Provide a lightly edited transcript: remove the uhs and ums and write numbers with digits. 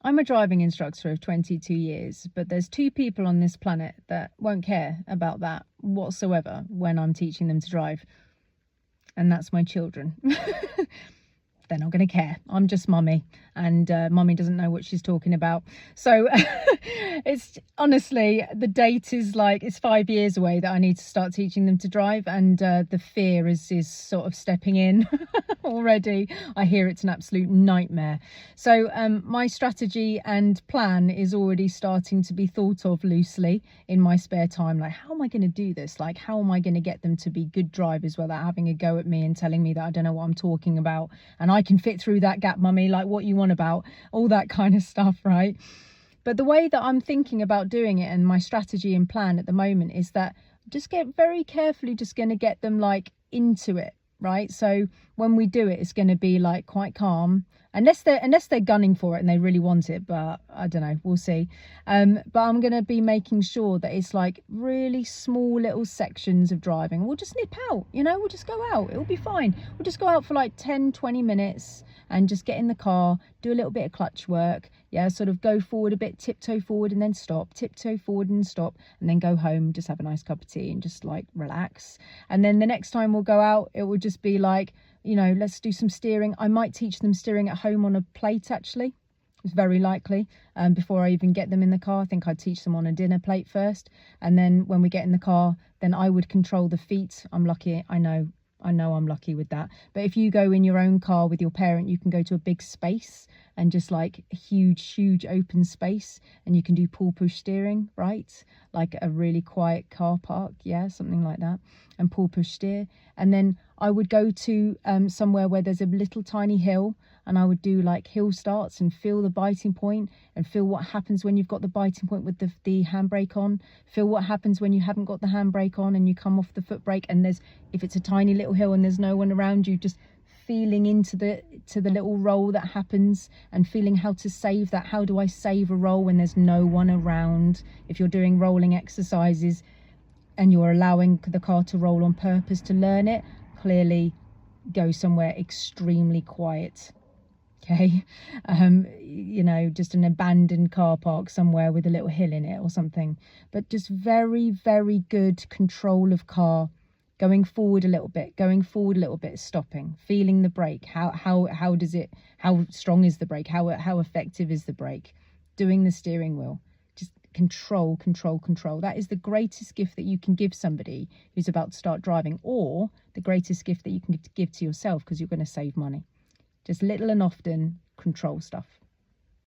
I'm a driving instructor of 22 years, but there's 2 people on this planet that won't care about that whatsoever when I'm teaching them to drive. And that's my children. They're not going to care. I'm just mummy, and mummy doesn't know what she's talking about. So it's honestly, the date is like, it's 5 years away that I need to start teaching them to drive, and the fear is sort of stepping in already. I hear it's an absolute nightmare. So my strategy and plan is already starting to be thought of loosely in my spare time. Like, how am I going to do this? Like, how am I going to get them to be good drivers without having a go at me and telling me that I don't know what I'm talking about, and I can fit through that gap, mummy, like what you want about, all that kind of stuff, right? But the way that I'm thinking about doing it, and my strategy and plan at the moment, is that just get very carefully just going to get them like into it, right? So when we do it, it's going to be like quite calm, unless they're gunning for it and they really want it, but I don't know, we'll see. But I'm going to be making sure that it's like really small little sections of driving. We'll just nip out, you know, we'll just go out, it'll be fine. We'll just go out for like 10-20 minutes and just get in the car, do a little bit of clutch work, yeah, sort of go forward a bit, tiptoe forward and then stop, tiptoe forward and stop, and then go home, just have a nice cup of tea and just like relax. And then the next time we'll go out, it will just be like, you know, let's do some steering. I might teach them steering at home on a plate, actually. It's very likely. Before I even get them in the car, I think I'd teach them on a dinner plate first. And then when we get in the car, then I would control the feet. I'm lucky, I know I'm lucky with that. But if you go in your own car with your parent, you can go to a big space and just like a huge open space, and you can do pull push steering, right? Like a really quiet car park, yeah, something like that, and pull push steer. And then I would go to somewhere where there's a little tiny hill, and I would do like hill starts and feel the biting point, and feel what happens when you've got the biting point with the handbrake on. Feel what happens when you haven't got the handbrake on and you come off the foot brake, and if it's a tiny little hill and there's no one around you, just feeling into the little roll that happens, and feeling how to save that. How do I save a roll when there's no one around? If you're doing rolling exercises and you're allowing the car to roll on purpose to learn it, clearly go somewhere extremely quiet. Okay, you know, just an abandoned car park somewhere with a little hill in it or something. But just very good control of car, going forward a little bit, stopping, feeling the brake. How strong is the brake? How effective is the brake? Doing the steering wheel. Just control. That is the greatest gift that you can give somebody who's about to start driving, or the greatest gift that you can give to yourself, because you're going to save money. Just little and often control stuff.